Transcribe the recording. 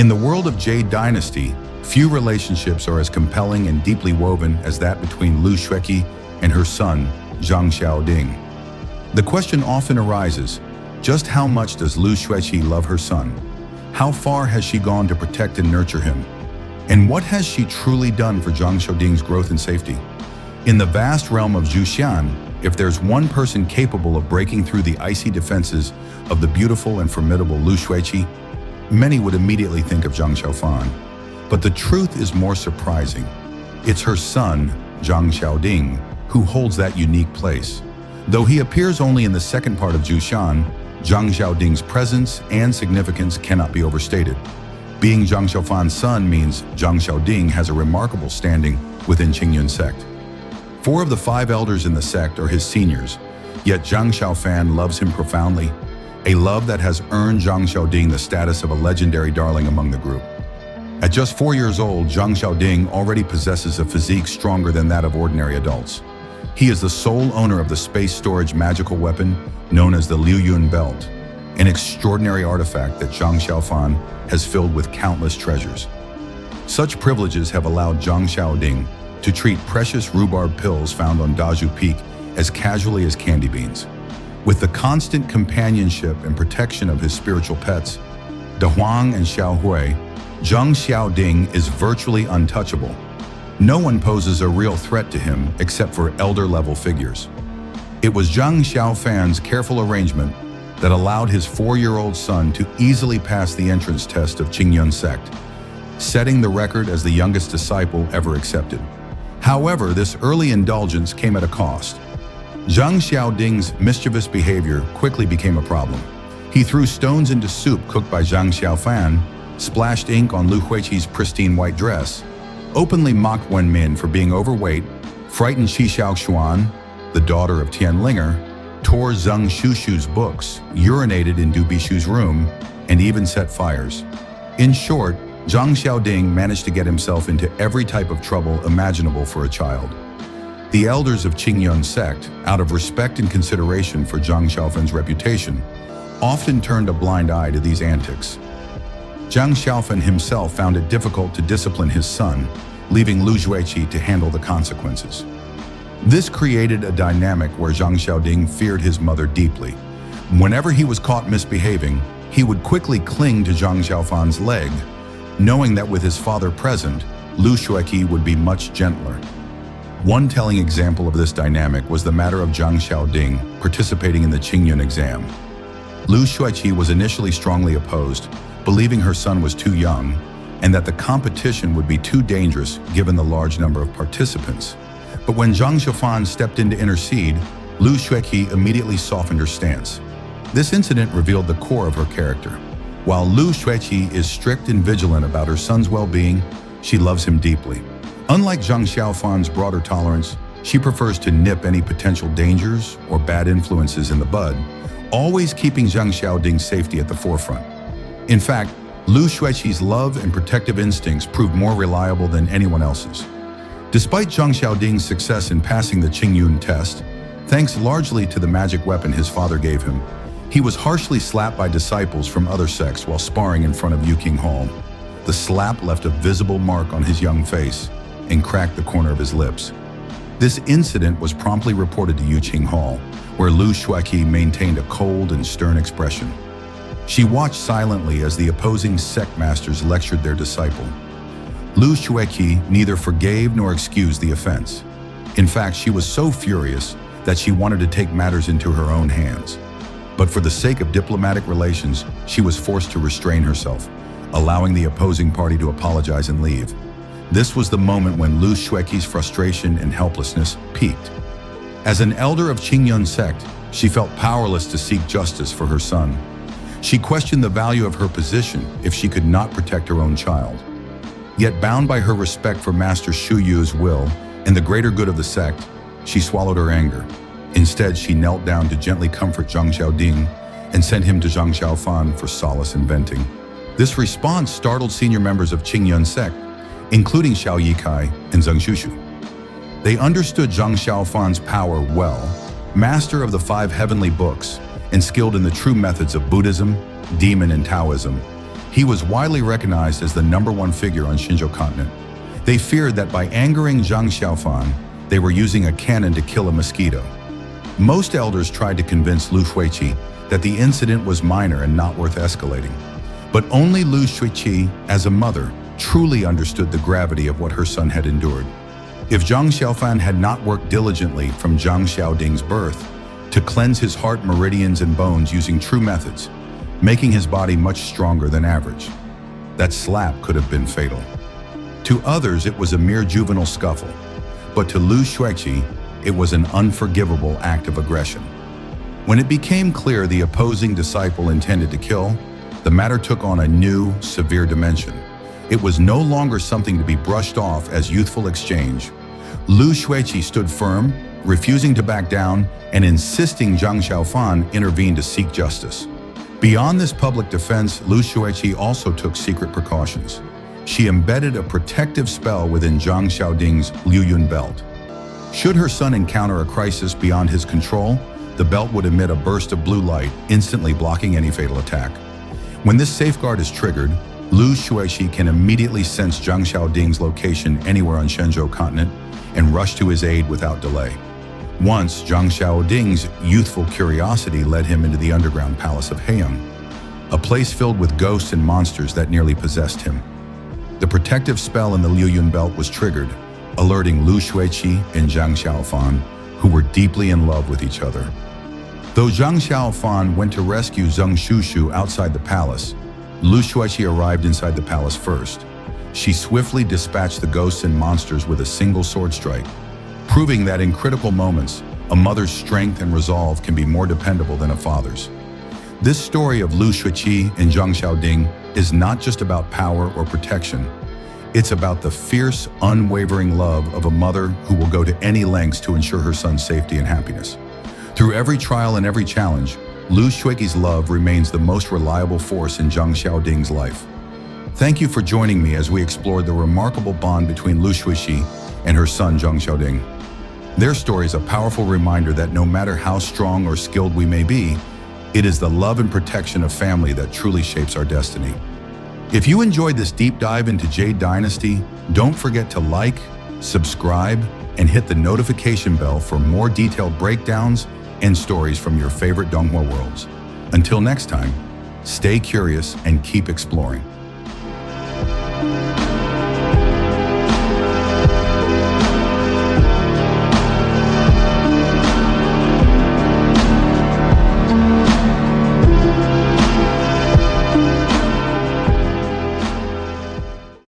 In the world of Jade Dynasty, few relationships are as compelling and deeply woven as that between Lu Xueqi and her son, Zhang Xiaoding. The question often arises, just how much does Lu Xueqi love her son? How far has she gone to protect and nurture him? And what has she truly done for Zhang Xiaoding's growth and safety? In the vast realm of Zhu Xian, if there's one person capable of breaking through the icy defenses of the beautiful and formidable Lu Xueqi, many would immediately think of Zhang Xiaofan. But the truth is more surprising. It's her son, Zhang Xiaoding, who holds that unique place. Though he appears only in the second part of Zhu Xian, Zhang Xiaoding's presence and significance cannot be overstated. Being Zhang Xiaofan's son means Zhang Xiaoding has a remarkable standing within Qingyun sect. 4 of the 5 elders in the sect are his seniors, yet Zhang Xiaofan loves him profoundly, a love that has earned Zhang Xiaoding the status of a legendary darling among the group. At just 4 years old, Zhang Xiaoding already possesses a physique stronger than that of ordinary adults. He is the sole owner of the space storage magical weapon known as the Liu Yun Belt, an extraordinary artifact that Zhang Xiaofan has filled with countless treasures. Such privileges have allowed Zhang Xiaoding to treat precious rhubarb pills found on Dazhu Peak as casually as candy beans. With the constant companionship and protection of his spiritual pets, Donghua and Xiaohui, Zhang Xiaoding is virtually untouchable. No one poses a real threat to him except for elder-level figures. It was Zhang Xiaofan's careful arrangement that allowed his 4-year-old son to easily pass the entrance test of Qingyun sect, setting the record as the youngest disciple ever accepted. However, this early indulgence came at a cost. Zhang Xiaoding's mischievous behavior quickly became a problem. He threw stones into soup cooked by Zhang Xiaofan, splashed ink on Lu Xueqi's pristine white dress, openly mocked Wenmin for being overweight, frightened Qi Xiaoxuan, the daughter of Tianlinger, tore Zheng Shushu's books, urinated in Du Bishu's room, and even set fires. In short, Zhang Xiaoding managed to get himself into every type of trouble imaginable for a child. The elders of Qingyun sect, out of respect and consideration for Zhang Xiaofan's reputation, often turned a blind eye to these antics. Zhang Xiaofan himself found it difficult to discipline his son, leaving Lu Xueqi to handle the consequences. This created a dynamic where Zhang Xiaoding feared his mother deeply. Whenever he was caught misbehaving, he would quickly cling to Zhang Xiaofan's leg, knowing that with his father present, Lu Xueqi would be much gentler. One telling example of this dynamic was the matter of Zhang Xiaoding participating in the Qingyun exam. Lu Xueqi was initially strongly opposed, believing her son was too young and that the competition would be too dangerous given the large number of participants. But when Zhang Xiaofan stepped in to intercede, Lu Xueqi immediately softened her stance. This incident revealed the core of her character. While Lu Xueqi is strict and vigilant about her son's well-being, she loves him deeply. Unlike Zhang Xiaofan's broader tolerance, she prefers to nip any potential dangers or bad influences in the bud, always keeping Zhang Xiaoding's safety at the forefront. In fact, Lu Xueqi's love and protective instincts proved more reliable than anyone else's. Despite Zhang Xiaoding's success in passing the Qingyun test, thanks largely to the magic weapon his father gave him, he was harshly slapped by disciples from other sects while sparring in front of Yuqing Hall. The slap left a visible mark on his young face and cracked the corner of his lips. This incident was promptly reported to Yuqing Hall, where Lu Xueqi maintained a cold and stern expression. She watched silently as the opposing sect masters lectured their disciple. Lu Xueqi neither forgave nor excused the offense. In fact, she was so furious that she wanted to take matters into her own hands. But for the sake of diplomatic relations, she was forced to restrain herself, allowing the opposing party to apologize and leave. This was the moment when Lu Xueqi's frustration and helplessness peaked. As an elder of Qingyun sect, she felt powerless to seek justice for her son. She questioned the value of her position if she could not protect her own child. Yet bound by her respect for Master Shu Yu's will and the greater good of the sect, she swallowed her anger. Instead, she knelt down to gently comfort Zhang Xiaoding and sent him to Zhang Xiaofan for solace and venting. This response startled senior members of Qingyun sect, including Xiao Yikai and Zheng Shushu. They understood Zhang Xiaofan's power well, master of the 5 heavenly books and skilled in the true methods of Buddhism, Demon, and Taoism. He was widely recognized as the #1 figure on Xinzhou continent. They feared that by angering Zhang Xiaoding, they were using a cannon to kill a mosquito. Most elders tried to convince Lu Xueqi that the incident was minor and not worth escalating. But only Lu Xueqi, as a mother, truly understood the gravity of what her son had endured. If Zhang Xiaoding had not worked diligently from Zhang Xiaoding's birth to cleanse his heart, meridians, and bones using true methods, making his body much stronger than average, that slap could have been fatal. To others, it was a mere juvenile scuffle, but to Lu Xueqi, it was an unforgivable act of aggression. When it became clear the opposing disciple intended to kill, the matter took on a new, severe dimension. It was no longer something to be brushed off as youthful exchange. Lu Xueqi stood firm, refusing to back down and insisting Zhang Xiaoding intervene to seek justice. Beyond this public defense, Lu Xueqi also took secret precautions. She embedded a protective spell within Zhang Xiaoding's Liu Yun belt. Should her son encounter a crisis beyond his control, the belt would emit a burst of blue light, instantly blocking any fatal attack. When this safeguard is triggered, Lu Xueqi can immediately sense Zhang Xiaoding's location anywhere on Shenzhou continent and rush to his aid without delay. Once, Zhang Xiaoding's youthful curiosity led him into the underground palace of Heiyang, a place filled with ghosts and monsters that nearly possessed him. The protective spell in the Liu Yun belt was triggered, alerting Lu Xueqi and Zhang Xiaoding, who were deeply in love with each other. Though Zhang Xiaoding went to rescue Zhang Xiushu outside the palace, Lu Xueqi arrived inside the palace first. She swiftly dispatched the ghosts and monsters with a single sword strike, proving that in critical moments, a mother's strength and resolve can be more dependable than a father's. This story of Lu Xueqi and Zhang Xiaoding is not just about power or protection. It's about the fierce, unwavering love of a mother who will go to any lengths to ensure her son's safety and happiness. Through every trial and every challenge, Lu Xueqi's love remains the most reliable force in Zhang Xiaoding's life. Thank you for joining me as we explored the remarkable bond between Lu Xueqi and her son Zhang Xiaoding. Their story is a powerful reminder that no matter how strong or skilled we may be, it is the love and protection of family that truly shapes our destiny. If you enjoyed this deep dive into Jade Dynasty, don't forget to like, subscribe, and hit the notification bell for more detailed breakdowns and stories from your favorite Donghua worlds. Until next time, stay curious and keep exploring.